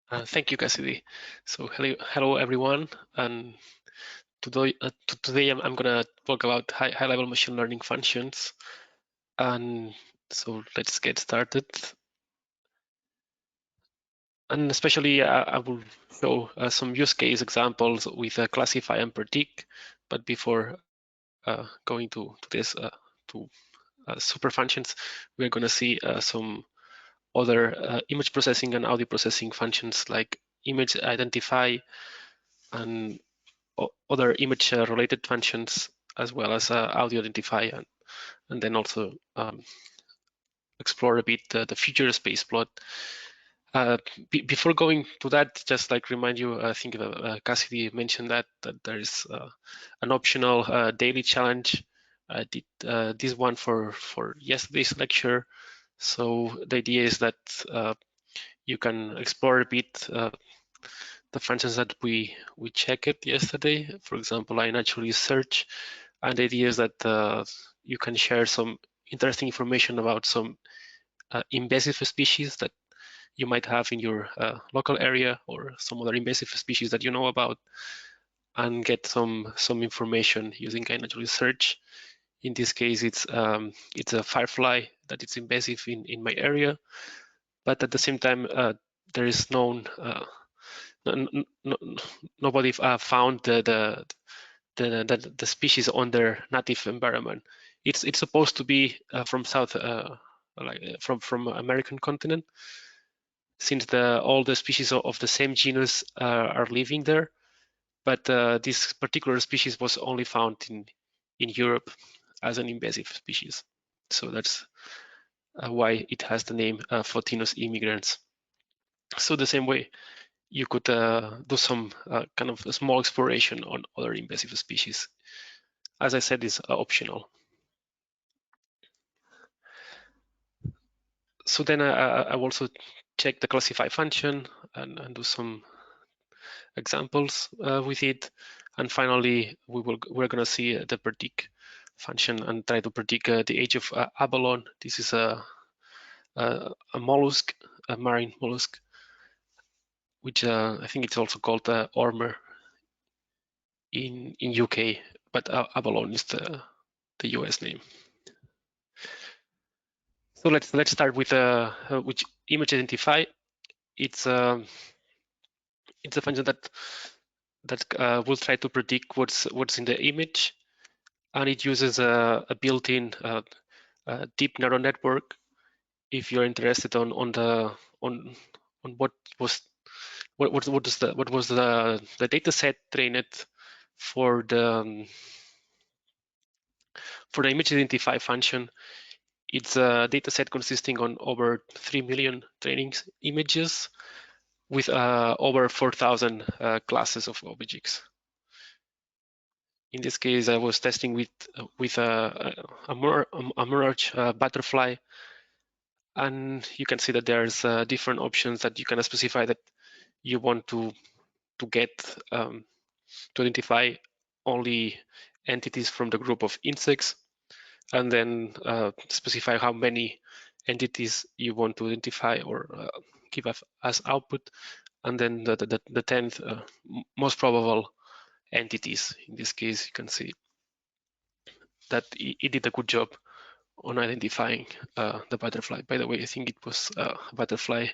Thank you, Cassidy. So hello everyone, and today I'm going to talk about high-level machine learning functions. And so let's get started. And especially I will show some use case examples with classify and predict. But before going to this to super functions, we're going to see some other image processing and audio processing functions like image identify and other image related functions, as well as audio identify, and then also explore a bit the future space plot. Before going to that, just like remind you, I think Cassidy mentioned that there is an optional daily challenge. I did this one for yesterday's lecture. So the idea is that you can explore a bit the functions that we checked yesterday. For example, iNaturalist search, and the idea is that you can share some interesting information about some invasive species that you might have in your local area, or some other invasive species that you know about, and get some information using iNaturalist search. In this case, it's a firefly that it's invasive in my area, but at the same time, there is nobody found the species on their native environment. It's supposed to be from from American continent, since all the species of the same genus are living there. But this particular species was only found in Europe as an invasive species. So that's why it has the name Photinus immigrans. So the same way, you could do some kind of a small exploration on other invasive species. As I said, is optional. So then I will also check the classify function and do some examples with it. And finally, we're going to see the predict function and try to predict the age of Abalone. This is a mollusk, a marine mollusk, which I think it's also called ormer in UK, but Abalone is the US name. So let's start with which image identify. It's a function that will try to predict what's in the image, and it uses a built-in deep neural network. If you're interested on what was the data set trained for the image identify function, it's a data set consisting on over 3 million training images with over 4,000 classes of objects. In this case, I was testing with a monarch butterfly, and you can see that there's different options that you can specify that you want to get to identify only entities from the group of insects, and then specify how many entities you want to identify or give as output, and then the 10th most probable entities. In this case, you can see that it did a good job on identifying the butterfly. By the way, I think it was a butterfly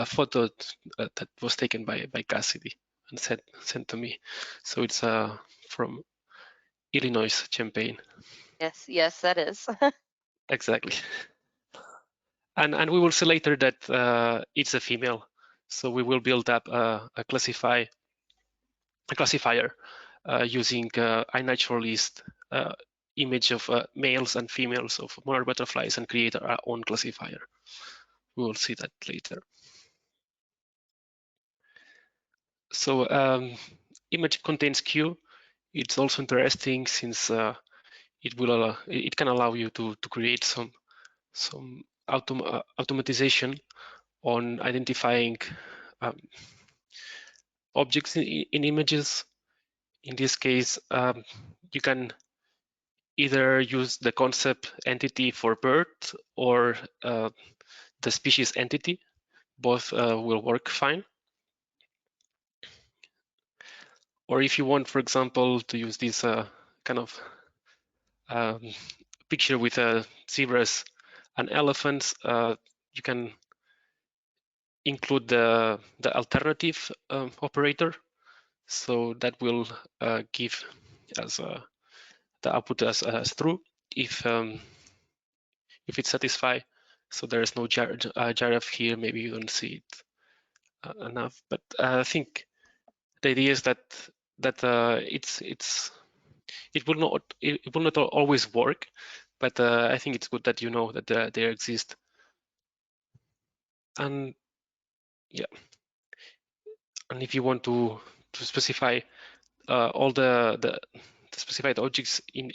photo that was taken by Cassidy and sent to me. So it's from Illinois, Champaign. Yes, that is. Exactly. And we will see later that it's a female. So we will build up a classifier using iNaturalist image of males and females of monarch butterflies and create our own classifier. We will see that later. So image contains Q. It's also interesting since it can allow you to create some automatization on identifying objects in images. In this case, you can either use the concept entity for bird or the species entity. Both will work fine. Or if you want, for example, to use this kind of picture with zebras and elephants, you can include the alternative operator. So that will give as the output as true if it's satisfied. So there is no giraffe here. Maybe you don't see it enough, but I think the idea is that it will not always work, but I think it's good that you know that they exist. And yeah, and if you want to specify all the specified objects in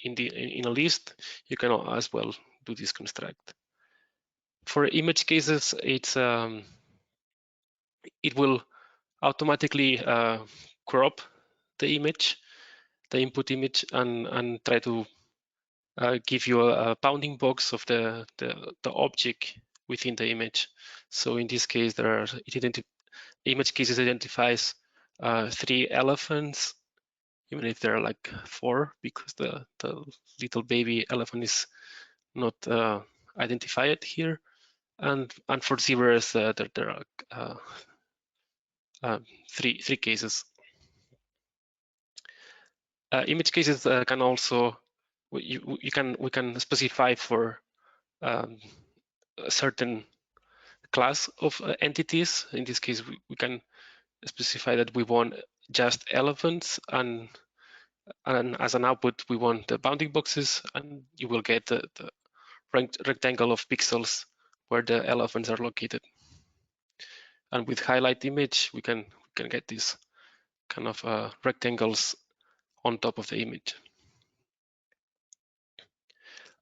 a list, you can as well do this construct. For image cases, it will automatically crop the image, the input image, and try to give you a bounding box of the object within the image. So in this case, image cases identifies 3 elephants, even if there are like 4, because the little baby elephant is not identified here. And for zebras, there are 3 cases. Image cases can also we can specify for a certain class of entities. In this case, we can specify that we want just elephants, and as an output we want the bounding boxes, and you will get the rectangle of pixels where the elephants are located. And with highlight image, we can get these kind of rectangles on top of the image.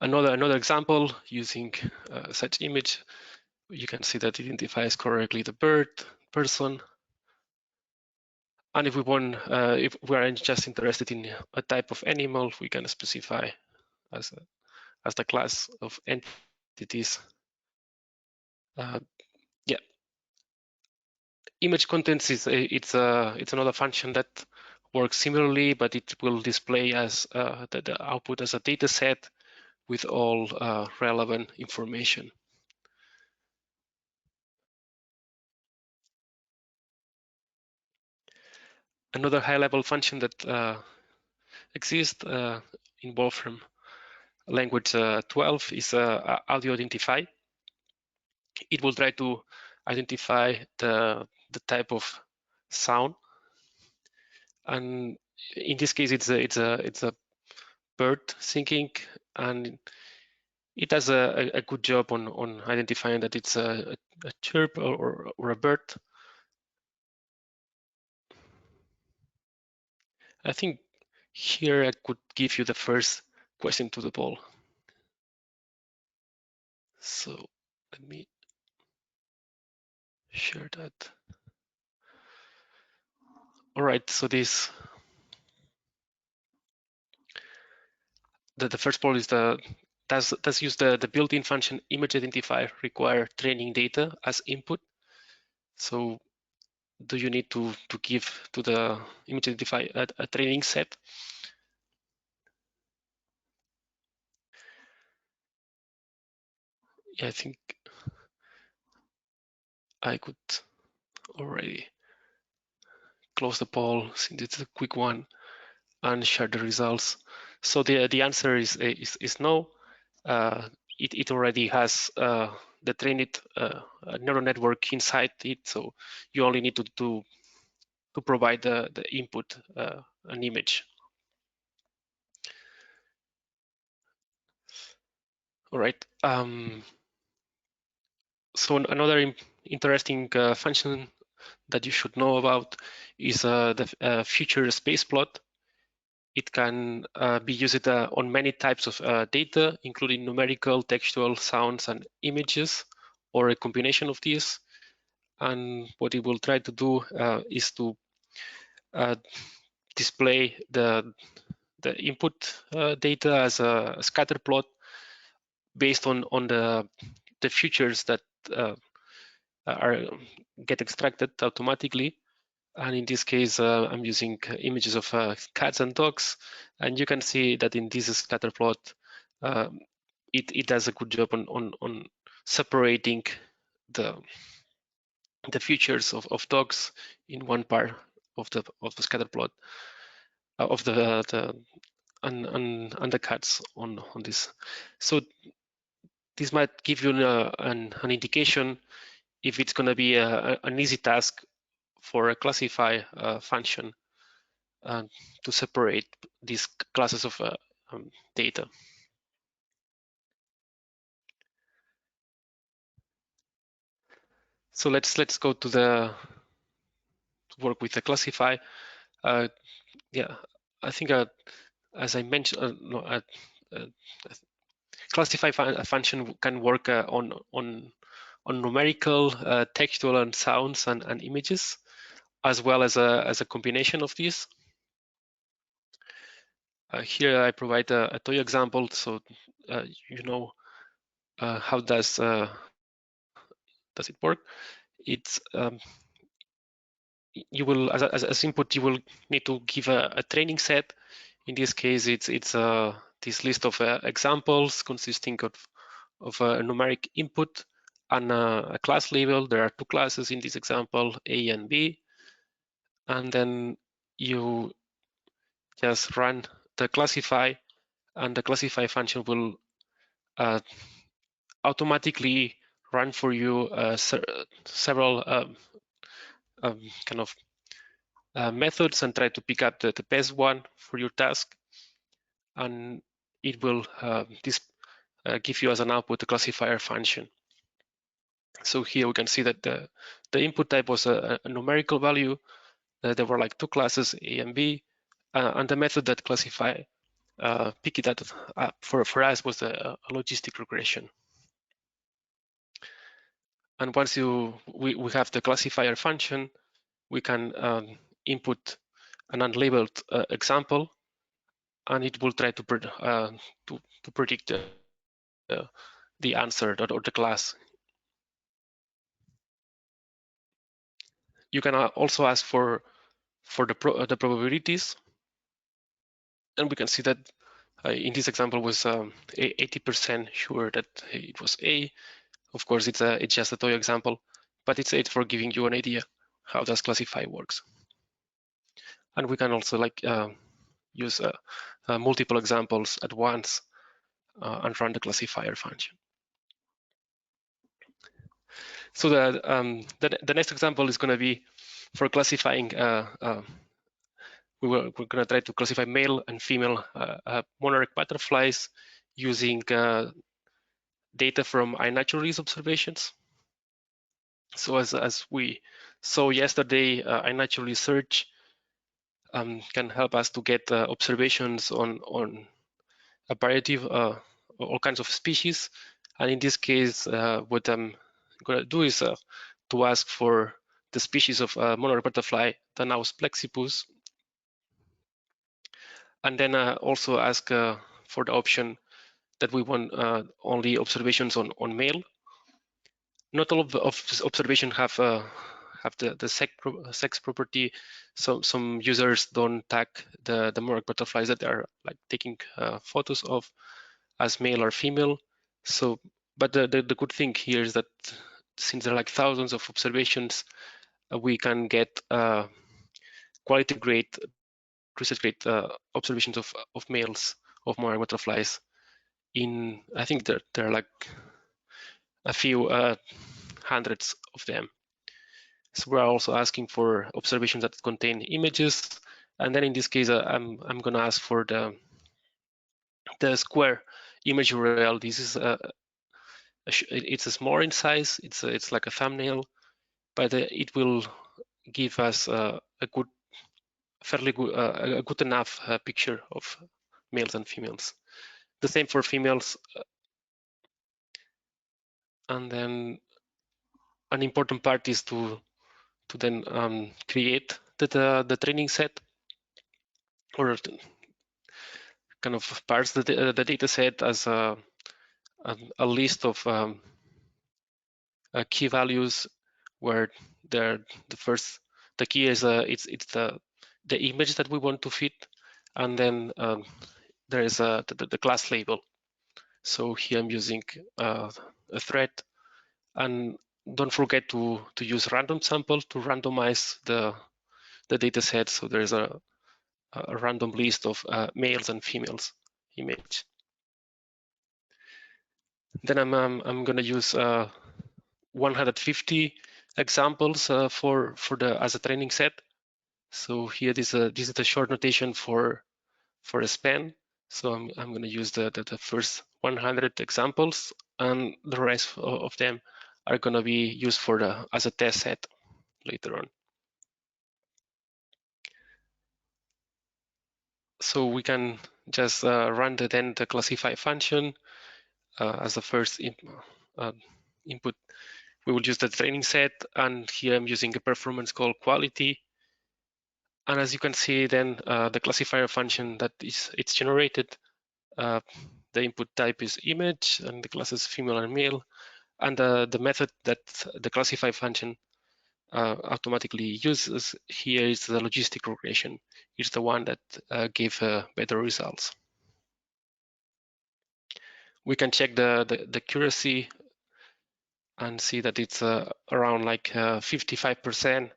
Another example using such image, you can see that it identifies correctly the bird, person. And if we want, if we are just interested in a type of animal, we can specify as the class of entities. Yeah, image contents is it's another function that works similarly, but it will display as the output as a data set with all relevant information. Another high-level function that exists in Wolfram Language 12 is audio identify. It will try to identify the type of sound, and in this case, it's a bird singing, and it does a good job on identifying that it's a chirp or a bird. I think here I could give you the first question to the poll. So let me share that. All right, so the first poll is does use the built-in function image identifier require training data as input? So do you need to give to the image identifier a training set? Yeah, I think I could already close the poll since it's a quick one and share the results. So the answer is no. It already has the trained neural network inside it, so you only need to provide the input, an image. All right. So another interesting function that you should know about is the future space plot. It can be used on many types of data, including numerical, textual, sounds, and images, or a combination of these. And what it will try to do is to display the input data as a scatter plot based on the features that get extracted automatically. And in this case, I'm using images of cats and dogs. And you can see that in this scatter plot, it does a good job on separating the features of dogs in one part of the scatter plot of the and the cats on this. So this might give you an indication if it's going to be an easy task for a classify function to separate these classes of data. So let's go to the work with the classify. Yeah, I think as I mentioned, classify function can work on numerical, textual, and sounds and images, as well as a combination of these. Here I provide a toy example, so you know how does it work. It's you will as input you will need to give a training set. In this case, it's this list of examples consisting of a numeric input and a class label. There are two classes in this example, A and B, and then you just run the classify, and the classify function will automatically run for you several kind of methods and try to pick up the best one for your task, and it will give you as an output a classifier function. So here we can see that the input type was a numerical value. There were like two classes, A and B, and the method that classify pick it up for us was a logistic regression. And once we have the classifier function, we can input an unlabeled example, and it will try to predict the answer or the class. You can also ask for the probabilities, and we can see that in this example was 80% sure that it was A. Of course, it's just a toy example, but it's for giving you an idea how does classify works. And we can also like use multiple examples at once and run the classifier function. So the next example is going to be for classifying. We're going to try to classify male and female monarch butterflies using data from iNaturalist observations. So as we saw yesterday, iNaturalist search can help us to get observations on a variety of all kinds of species. And in this case, what I'm going to do is to ask for the species of monarch butterfly, Danaus plexipus, and then also ask for the option that we want only observations on male. Not all of the observations have the sex property. So some users don't tag the monarch butterflies that they are like taking photos of as male or female. So, but the good thing here is that since there are like thousands of observations, we can get quality grade, research grade observations of males of monarch butterflies. In I think there are like a few hundreds of them. So we're also asking for observations that contain images, and then in this case, I'm going to ask for the square image URL. This is it's a small in size. It's like a thumbnail, but it will give us a good, fairly good, a good enough picture of males and females. The same for females, and then an important part is to then create the training set, or kind of parse the data set as a list of key values where the first the key is it's the image that we want to fit, and then there is the class label. So here I'm using a thread, and don't forget to use random sample to randomize the data set. So there is a random list of males and females image. Then I'm going to use 150 examples as a training set. So here this is the short notation for a span. So I'm going to use the first 100 examples, and the rest of them are going to be used as a test set later on. So we can just run the classify function as the first input. We will use the training set, and here I'm using a performance called quality. And as you can see, then the classifier function that it's generated, the input type is image, and the class is female and male, and the method that the classify function automatically uses here is the logistic regression. It's the one that gave better results. We can check the accuracy and see that it's around like 55%.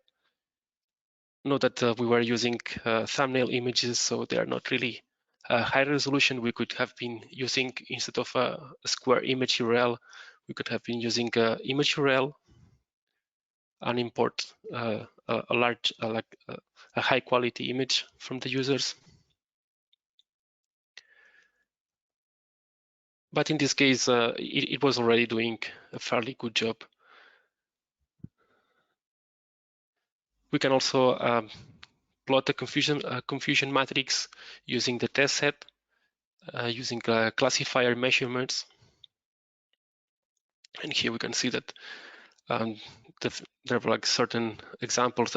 Note that we were using thumbnail images, so they are not really high resolution. We could have been using, instead of a square image URL, we could have been using image URL and import a large, a high quality image from the users. But in this case, it was already doing a fairly good job. We can also plot the confusion matrix using the test set, using classifier measurements. And here we can see that there were like certain examples,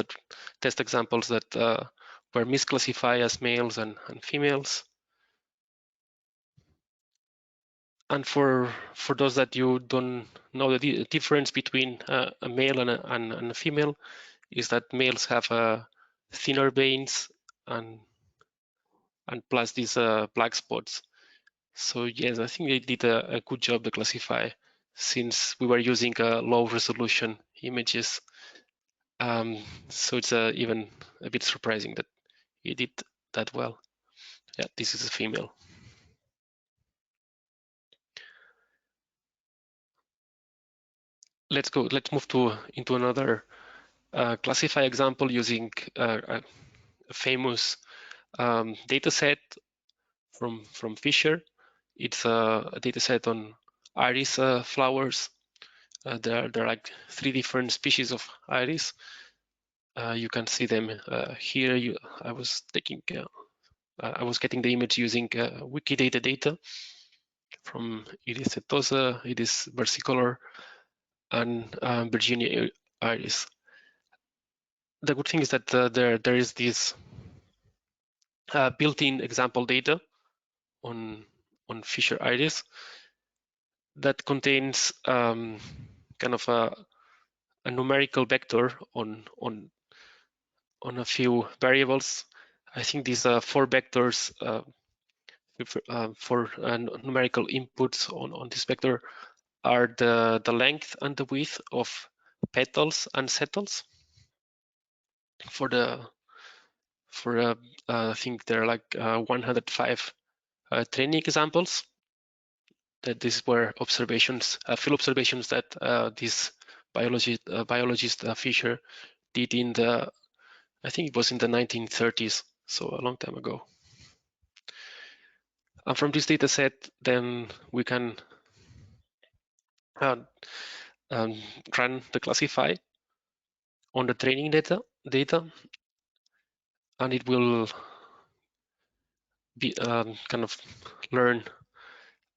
test examples that were misclassified as males and females. And for those that you don't know the difference between a male and a female, is that males have thinner veins and plus these black spots. So yes, I think they did a good job to classify, since we were using low resolution images. So it's even a bit surprising that it did that well. Yeah, this is a female. Let's move into another classify example using a famous data set from Fisher. It's a data set on iris flowers. There are like 3 different species of iris. You can see them here. I was getting the image using Wikidata data from Iris setosa, Iris versicolor, and Virginia iris. The good thing is that there is this built-in example data on Fisher iris that contains kind of a numerical vector on a few variables. I think these 4 vectors for numerical inputs on this vector are the length and the width of petals and setals. I think there are like 105 training examples. That these were observations, field observations that this biologist Fisher did in I think it was in the 1930s, so a long time ago. And from this data set, then we can run the classify on the training data, and it will be kind of learn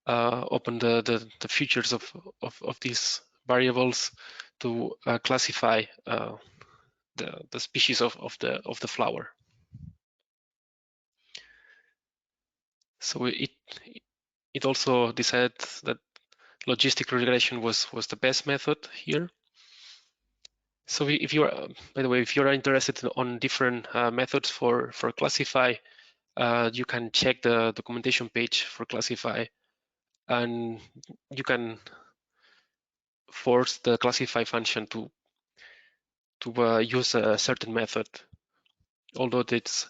open the features of these variables to classify the species of the flower. So it also decided that logistic regression was the best method here. So if you're, by the way, if you're interested on different methods for classify, you can check the documentation page for classify, and you can force the classify function to use a certain method, although it's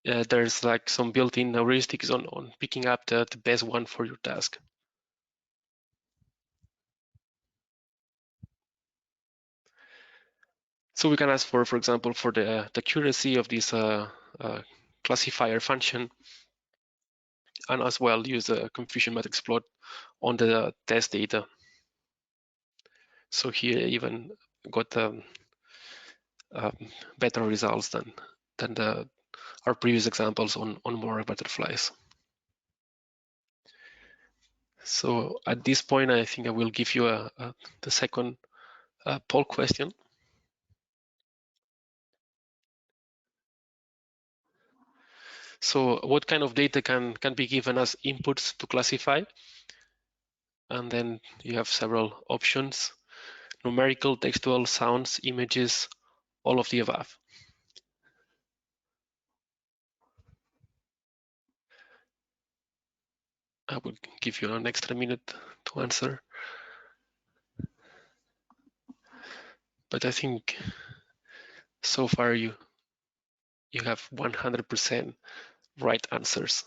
there's like some built-in heuristics on picking up the best one for your task. So we can ask for example, for the accuracy of this classifier function, and as well use a confusion matrix plot on the test data. So here even got better results than our previous examples on more butterflies. So at this point, I think I will give you the second poll question. So what kind of data can be given as inputs to classify? And then you have several options: numerical, textual, sounds, images, all of the above. I will give you an extra minute to answer. But I think so far you have 100% right answers.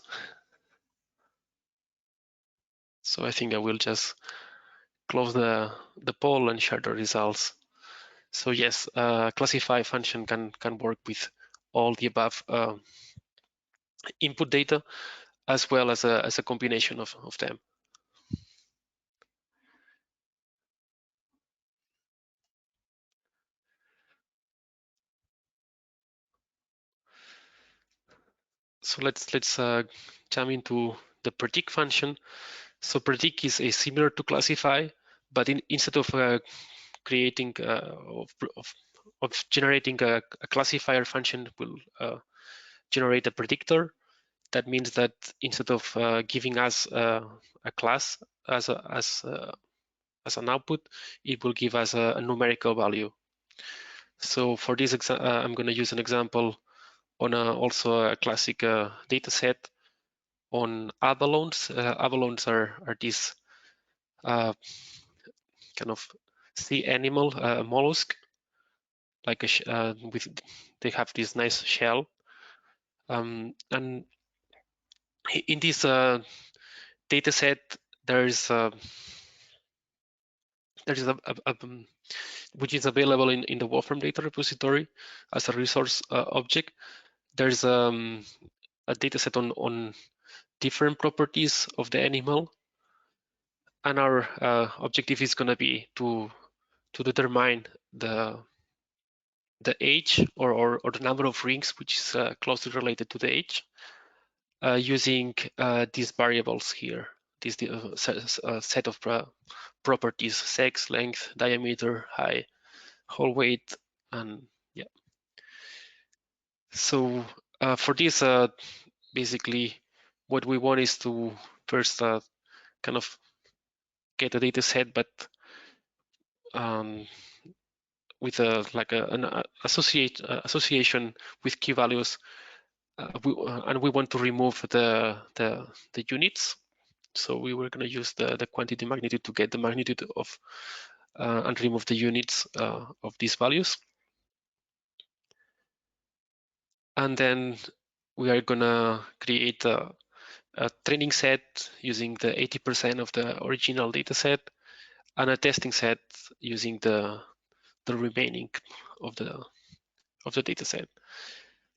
So I think I will just close the poll and share the results. So yes, classify function can work with all the above input data, as well as a combination of them. So let's jump into the predict function. So predict is similar to classify, but instead of creating of generating a classifier function, will generate a predictor. That means that instead of giving us a class as an output, it will give us a numerical value. So for this, I'm going to use an example on also a classic data set on abalones. Abalones are these kind of sea animal mollusk, like with they have this nice shell, and in this data set there's which is available in the Wolfram data repository as a resource object. There's a data set on different properties of the animal, and our objective is going to be to determine the age or the number of rings, which is closely related to the age, using these variables here, this set of properties: sex, length, diameter, height, whole weight, and yeah. So for this, basically, what we want is to first kind of get a data set, but with an association with key values, and we want to remove the units. So we were going to use the quantity magnitude to get the magnitude of and remove the units of these values. And then we are going to create a training set using the 80% of the original data set, and a testing set using the remaining of the data set.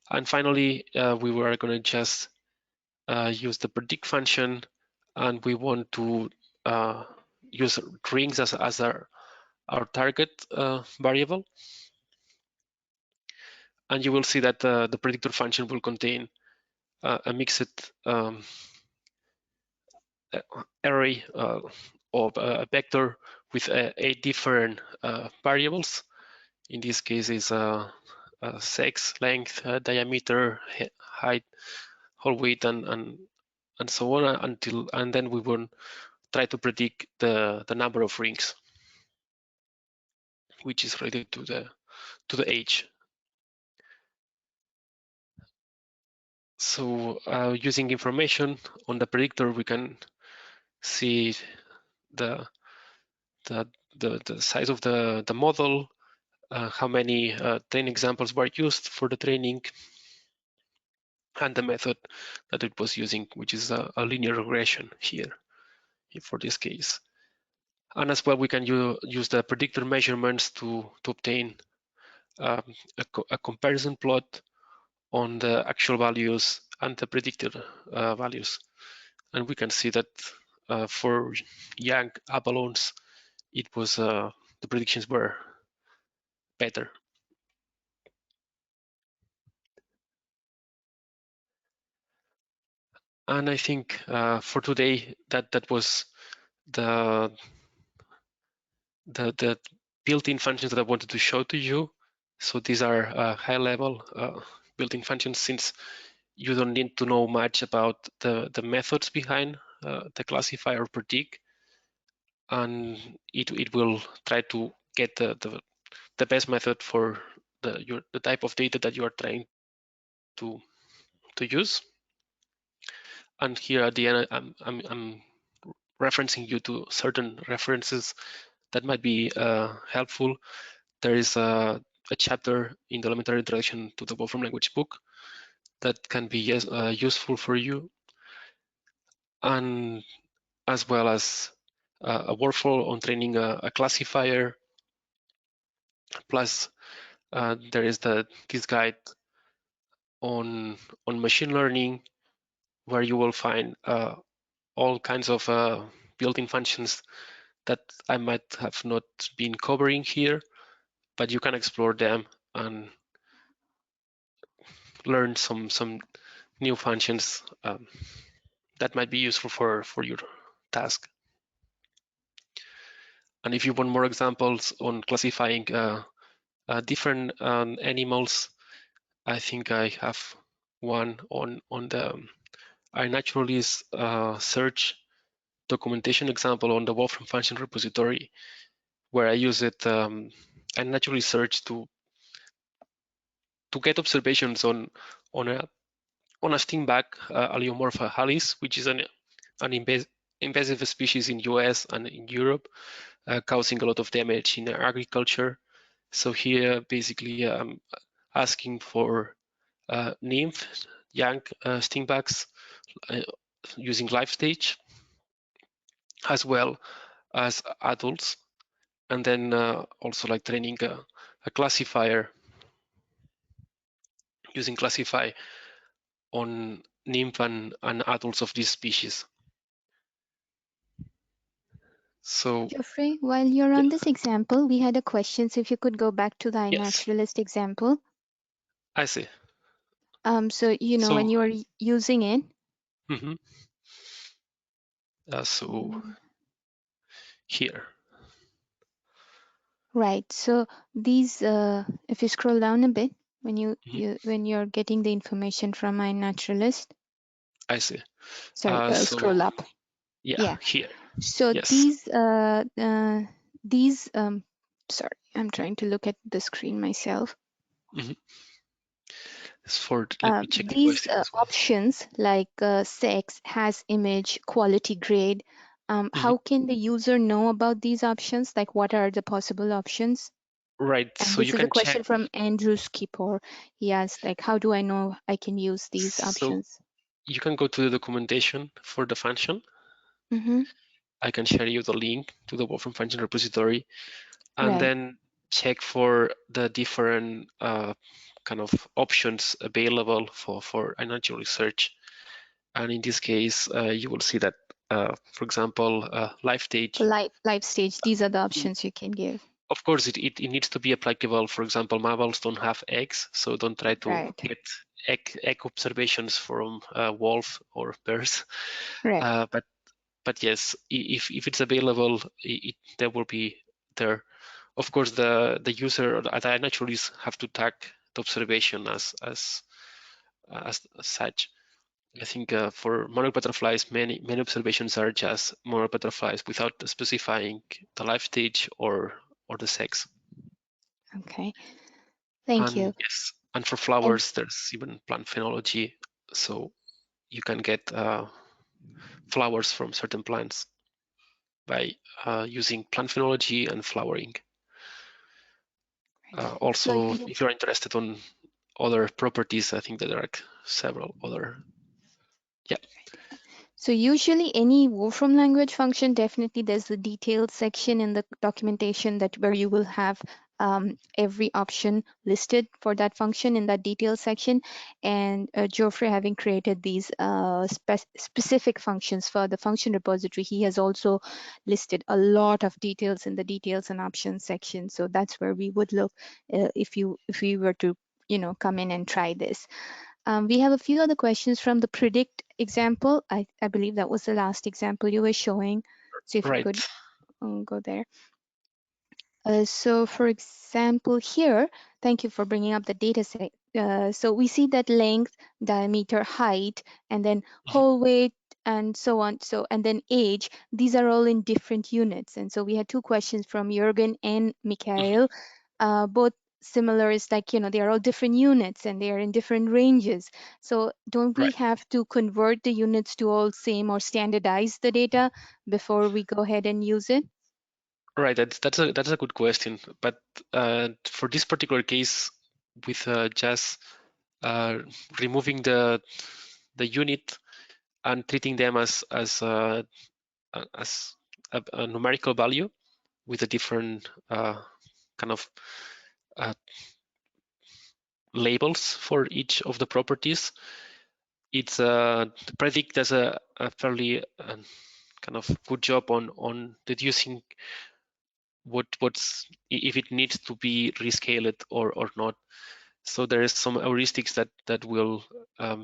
And finally, we were going to just use the predict function, and we want to use rings as our target variable. And you will see that the predictor function will contain a mixed array of a vector with 8 different variables. In this case, is sex, length, diameter, height, whole weight, and so on, and then we will try to predict the number of rings. which is related to the age. So using information on the predictor, we can see the size of the model, how many training examples were used for the training, and the method that it was using, which is a linear regression here for this case. And as well, we can use the predictor measurements to obtain a comparison plot on the actual values and the predicted values. And we can see that for young abalones, it was the predictions were better. And I think for today that was the built-in functions that I wanted to show to you. So these are high-level built-in functions, since you don't need to know much about the methods behind the classify or predict, and it will try to get the best method for the type of data that you are trying to use. And here at the end, I'm referencing you to certain references that might be helpful. There is a chapter in the elementary introduction to the Wolfram Language book that can be useful for you, and as well as a workflow on training a classifier. Plus, there is this guide on machine learning, where you will find all kinds of built-in functions that I might have not been covering here, but you can explore them and learn some new functions that might be useful for your task. And if you want more examples on classifying different animals, I think I have one on the iNaturalist search documentation example on the Wolfram function repository, where I use it. I naturally search to get observations on a stingback, Aleomorpha halis, which is an invasive species in US and in Europe, causing a lot of damage in agriculture. So here, basically, I'm asking for nymph, young stingbacks using life stage, as well as adults, and then also like training a classifier using classify on nymph and adults of this species. So, Jofre, while you're yeah, on this example, we had a question. So if you could go back to the yes, iNaturalist example. I see. So, So, when you're using it. mhm. So here. Right. So these, if you scroll down a bit, when when you're getting the information from iNaturalist. I see. Sorry, So scroll up. yeah, here. So Yes. these sorry, I'm trying to look at the screen myself. Let me check the These question as well. options like sex, has image, quality grade, how can the user know about these options? Like, what are the possible options? Right. And So this you is a can check. question from Andrew Skipper. He asked, like, how do I know I can use these So options? you can go to the documentation for the function. Mm-hmm. I can share you the link to the Wolfram function repository, and Right. then check for the different kind of options available for a natural research. And in this case, you will see that, for example, life stage. For life stage, these are the options you can give. Of course, it needs to be applicable. For example, mammals don't have eggs, so don't try to get egg observations from wolf or bears. Right. But yes, if it's available, there will be there. Of course, the user or the iNaturalist have to tag the observation as such. I think for monarch butterflies, many observations are just monarch butterflies without specifying the life stage or the sex. Okay, thank you. Yes, and for And flowers, there's even plant phenology, so you can get flowers from certain plants by using plant phenology and flowering. Also, if you're interested on other properties, I think that there are several other. Yeah. So usually any Wolfram language function, definitely there's the detailed section in the documentation that where you will have every option listed for that function in that detailed section. And Jofre, having created these specific functions for the function repository, he has also listed a lot of details in the details and options section. So that's where we would look if we were to come in and try this. We have a few other questions from the predict example. I believe that was the last example you were showing. So if you Right. could go there. So for example here, thank you for bringing up the data set. So we see that length, diameter, height, and then whole weight, and so on. So, and then age, these are all in different units. And so we had two questions from Jürgen and Mikhail, both similar. Is like, they are all different units and they are in different ranges. So don't we have to convert the units to all same or standardize the data before we go ahead and use it? Right, that's a good question, but for this particular case, with just removing the unit and treating them as a numerical value with a different kind of labels for each of the properties, it's Predict does a fairly kind of good job on deducing what's if it needs to be rescaled or not. So there is some heuristics that will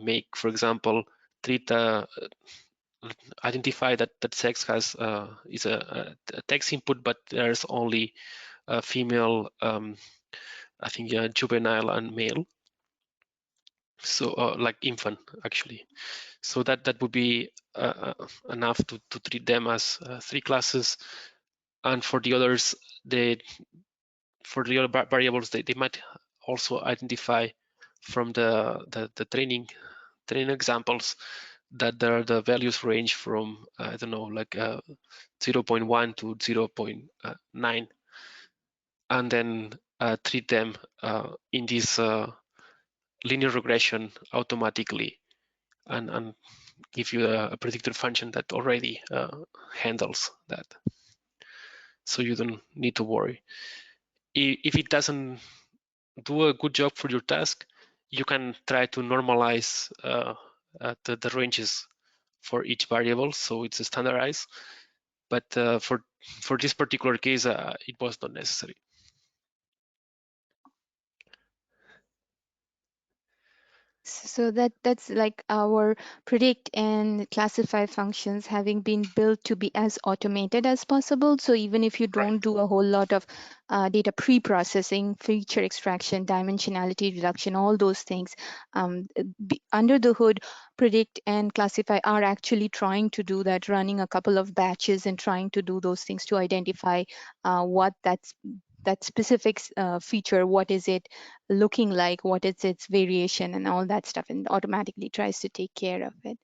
make, for example, identify that sex has is a text input, but there's only a female, I think, juvenile and male. So like infant actually. So that would be enough to treat them as 3 classes. And for the others, for the other variables, they might also identify from the training examples that there are the values range from I don't know, like 0.1 to 0.9, and then treat them in this linear regression automatically, and give you a predictor function that already handles that, so you don't need to worry. If it doesn't do a good job for your task, you can try to normalize the ranges for each variable, so it's standardized. But for this particular case, it was not necessary. So that's like our predict and classify functions having been built to be as automated as possible. So even if you don't do a whole lot of data pre-processing, feature extraction, dimensionality reduction, all those things, under the hood, predict and classify are actually trying to do that, running a couple of batches and trying to do those things to identify what that specific feature, what is it looking like, what is its variation and all that stuff, and automatically tries to take care of it.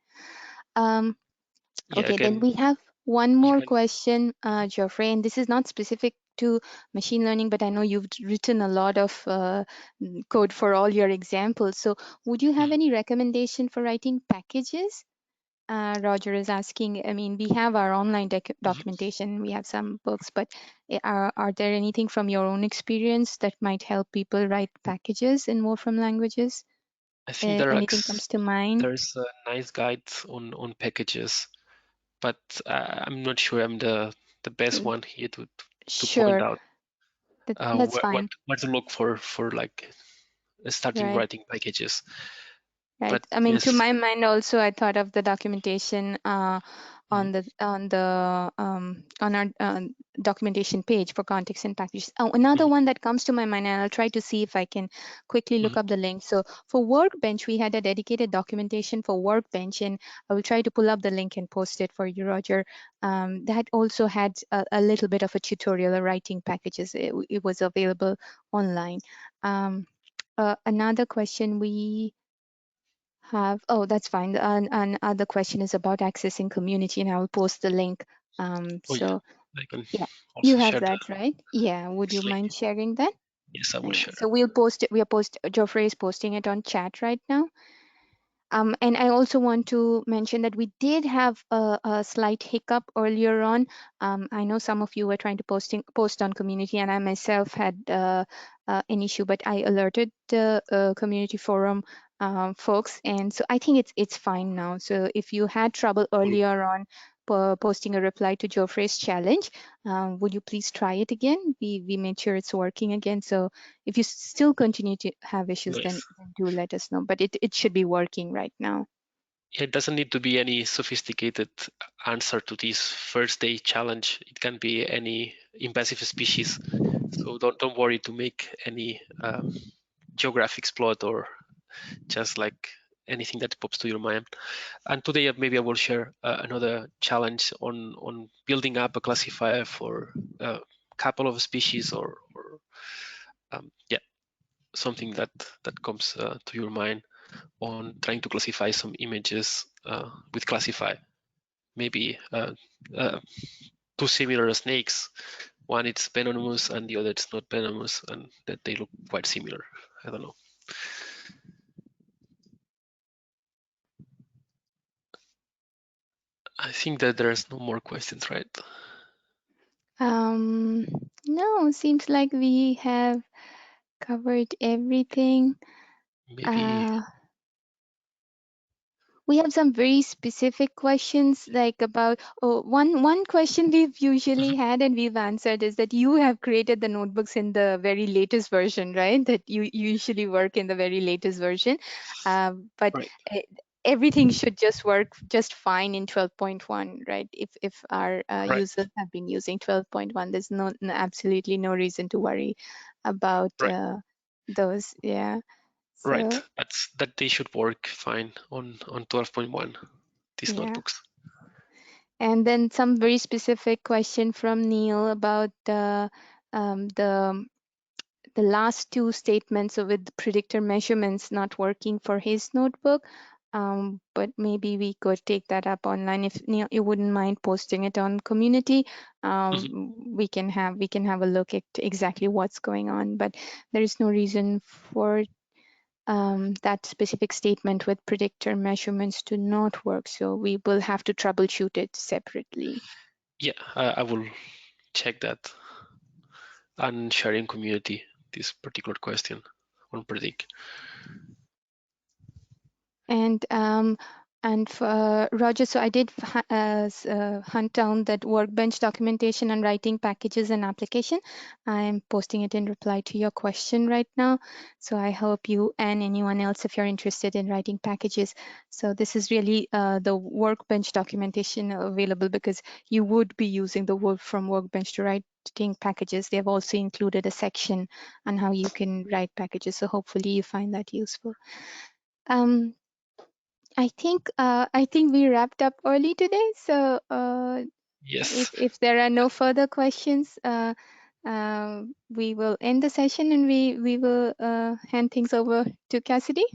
Okay, Again, then we have one more question, Jofre, and this is not specific to machine learning, but I know you've written a lot of code for all your examples. So would you have any recommendation for writing packages? Roger is asking, I mean, we have our online documentation, we have some books, but are there anything from your own experience that might help people write packages in Wolfram languages? I think Anything comes to mind? there's a nice guide on packages, but I'm not sure I'm the best one here to point out That's fine. what to look for like starting Right. writing packages. Right. But I mean, yes, to my mind, also, I thought of the documentation on our documentation page for context and packages. Oh, another one that comes to my mind, and I'll try to see if I can quickly look up the link. So for Workbench, we had a dedicated documentation for Workbench, and I will try to pull up the link and post it for you, Roger. That also had a little bit of a tutorial of writing packages. It was available online. Another question we have, oh, that's fine. And other question is about accessing community, and I will post the link. oh yeah, So I can yeah, also you have share the that, right? Yeah, would you link. mind sharing that? Yes, I will Yeah. share. So we'll post it. Jofre is posting it on chat right now. And I also want to mention that we did have a slight hiccup earlier on. I know some of you were trying to post on community, and I myself had an issue, but I alerted the community forum folks, and so I think it's fine now. So if you had trouble earlier on posting a reply to Jofre's challenge, would you please try it again? We made sure it's working again. So if you still continue to have issues, then Nice. do let us know. But it should be working right now. It doesn't need to be any sophisticated answer to this first day challenge. It can be any invasive species. So don't worry to make any geographic exploit or just like anything that pops to your mind. And today maybe I will share another challenge on building up a classifier for a couple of species or yeah, something that comes to your mind on trying to classify some images with classify. Maybe two similar snakes. One it's venomous and the other it's not venomous, and that they look quite similar. I don't know. I think that there's no more questions, right? No, seems like we have covered everything. Maybe We have some very specific questions, like about one question we've usually had and we've answered is that you have created the notebooks in the very latest version, right? That you usually work in the very latest version, but right. everything should just work just fine in 12.1, right? If our Right. users have been using 12.1, there's absolutely no reason to worry about Right. those. Yeah. Right. So That they should work fine on 12.1. These yeah. notebooks. And then some very specific question from Neil about the last two statements with the predictor measurements not working for his notebook. But maybe we could take that up online if Neil, you wouldn't mind posting it on community. We can have a look at exactly what's going on, but there is no reason for that specific statement with predictor measurements to not work. So we will have to troubleshoot it separately. Yeah, I will check that and share in community this particular question on predict. And for Roger, so I did hunt down that Workbench documentation on writing packages and application. I'm posting it in reply to your question right now. So I hope you and anyone else, if you're interested in writing packages. So this is really the Workbench documentation available because you would be using the Wolfram Workbench to writing packages. They have also included a section on how you can write packages. So hopefully you find that useful. I think we wrapped up early today. So Yes. if there are no further questions, we will end the session and we will hand things over to Cassidy.